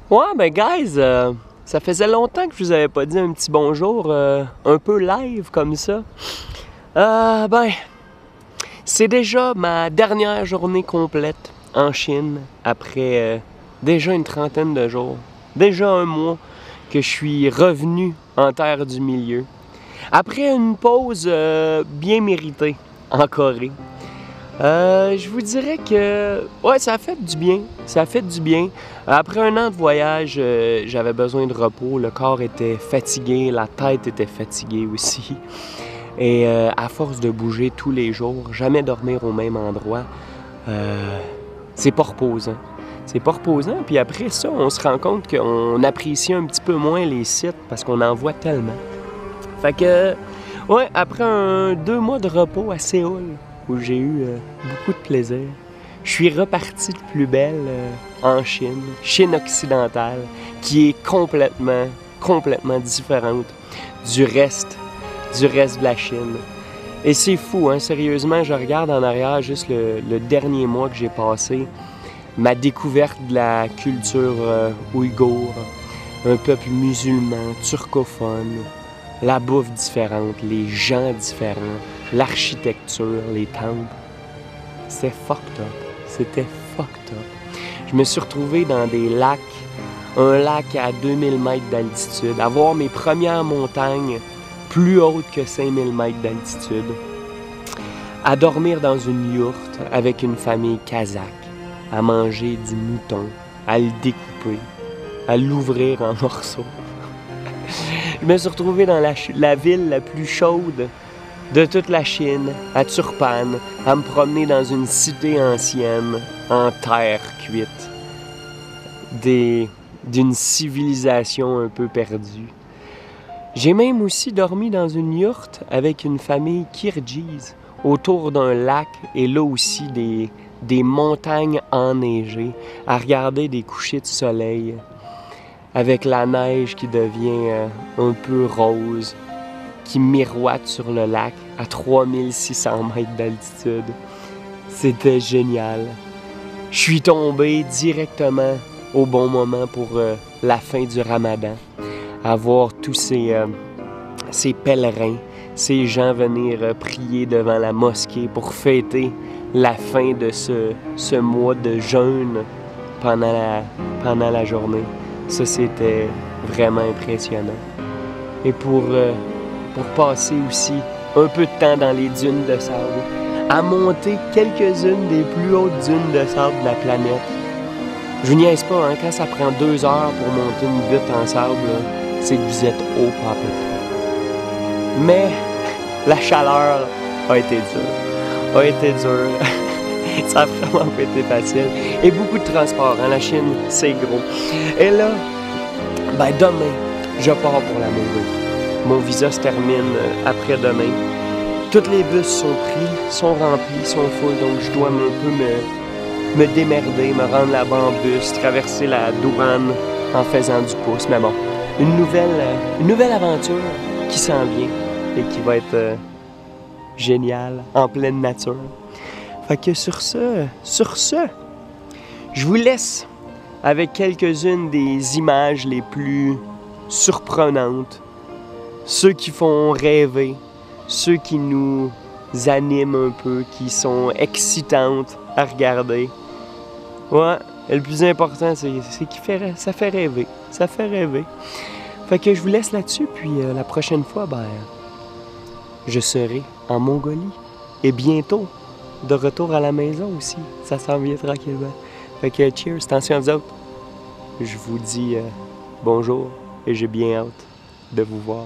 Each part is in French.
Ouais, ben guys, ça faisait longtemps que je vous avais pas dit un petit bonjour un peu live comme ça. Ben, c'est déjà ma dernière journée complète en Chine après déjà une trentaine de jours. Déjà un mois que je suis revenu en terre du milieu. Après une pause bien méritée en Corée. Je vous dirais que ouais, ça a fait du bien. Ça a fait du bien. Après un an de voyage, j'avais besoin de repos. Le corps était fatigué, la tête était fatiguée aussi. Et à force de bouger tous les jours, jamais dormir au même endroit, c'est pas reposant. C'est pas reposant. Puis après ça, on se rend compte qu'on apprécie un petit peu moins les sites parce qu'on en voit tellement. Fait que, ouais, après 2 mois de repos à Séoul, où j'ai eu beaucoup de plaisir, je suis reparti de plus belle en Chine, Chine occidentale, qui est complètement différente du reste de la Chine. Et c'est fou, hein, sérieusement, je regarde en arrière juste le dernier mois que j'ai passé, ma découverte de la culture ouïghour, un peuple musulman, turcophone, la bouffe différente, les gens différents, l'architecture, les temples. C'était fucked up. C'était fucked up. Je me suis retrouvé dans des lacs, un lac à 2000 mètres d'altitude, à voir mes premières montagnes plus hautes que 5000 mètres d'altitude, à dormir dans une yourte avec une famille kazakh, à manger du mouton, à le découper, à l'ouvrir en morceaux. Je me suis retrouvé dans la ville la plus chaude de toute la Chine, à Turpan, à me promener dans une cité ancienne, en terre cuite, d'une civilisation un peu perdue. J'ai même aussi dormi dans une yourte avec une famille kirghize, autour d'un lac et là aussi des montagnes enneigées, à regarder des couchers de soleil, avec la neige qui devient un peu rose, qui miroite sur le lac à 3600 mètres d'altitude. C'était génial. Je suis tombé directement au bon moment pour la fin du Ramadan, à voir tous ces pèlerins, ces gens venir prier devant la mosquée pour fêter la fin de ce mois de jeûne pendant la journée. Ça, c'était vraiment impressionnant. Et pour passer aussi un peu de temps dans les dunes de sable, à monter quelques-unes des plus hautes dunes de sable de la planète. Je vous niaise pas, hein, quand ça prend 2 heures pour monter une butte en sable, c'est que vous êtes haut pas à peu près. Mais la chaleur a été dure. Ça a vraiment pas été facile. Et beaucoup de transport. Hein? La Chine, c'est gros. Et là, ben demain, je pars pour la Mongolie. Mon visa se termine après-demain. Tous les bus sont pris, sont remplis, sont full. Donc, je dois un peu me démerder, me rendre là-bas en bus, traverser la douane en faisant du pouce. Mais bon, une nouvelle aventure qui s'en vient et qui va être géniale, en pleine nature. Fait que sur ce, je vous laisse avec quelques-unes des images les plus surprenantes, ceux qui font rêver, ceux qui nous animent un peu, qui sont excitantes à regarder. Ouais, et le plus important, c'est que ça fait rêver. Ça fait rêver. Fait que je vous laisse là-dessus, puis la prochaine fois, ben, je serai en Mongolie. Et bientôt, de retour à la maison aussi. Ça s'en vient tranquillement. Fait que cheers, attention à vous autres. Je vous dis bonjour et j'ai bien hâte de vous voir.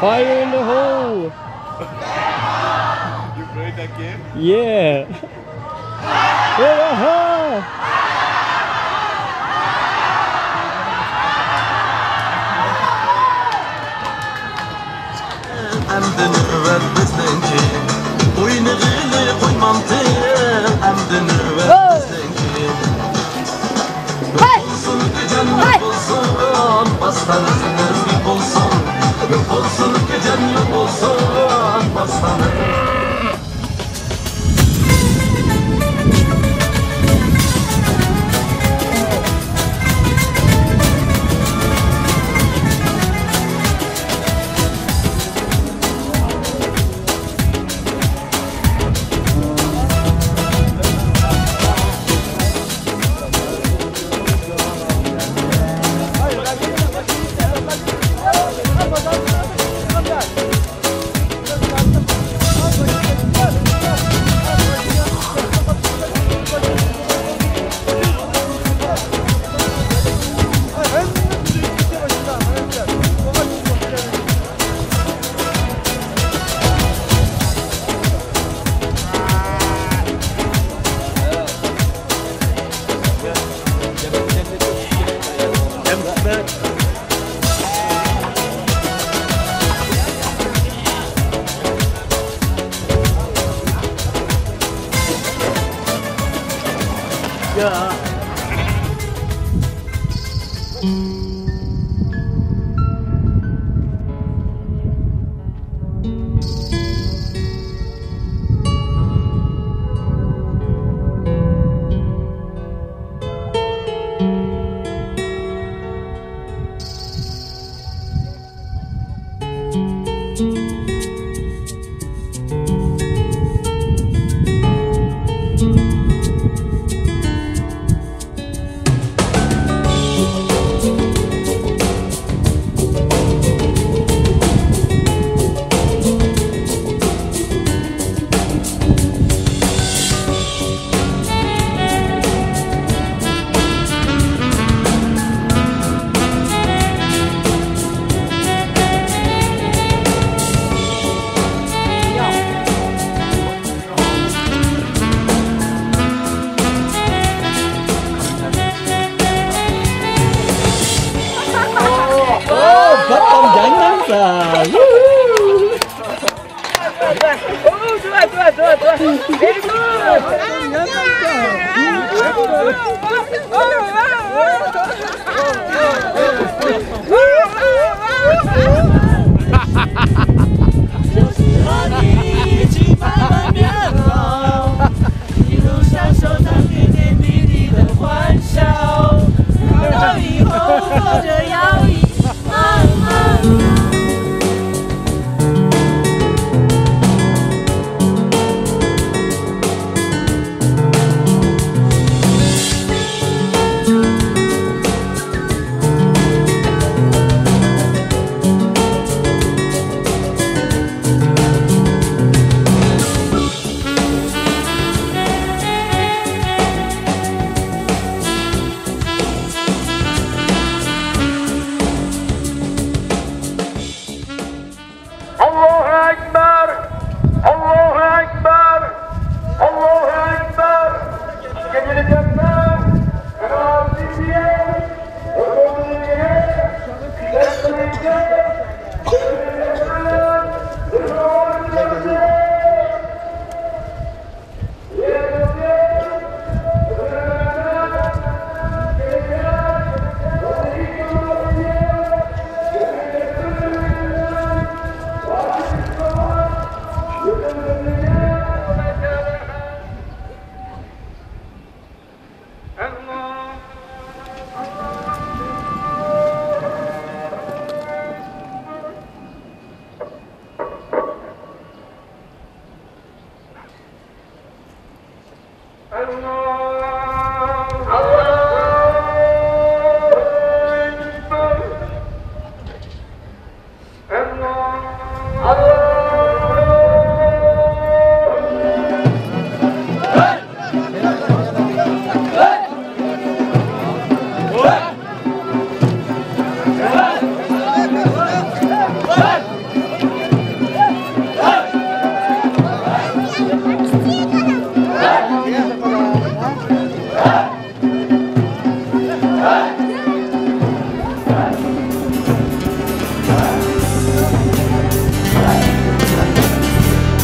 Fire in the hole! You played that game? Yeah! Yeah.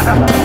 Come on.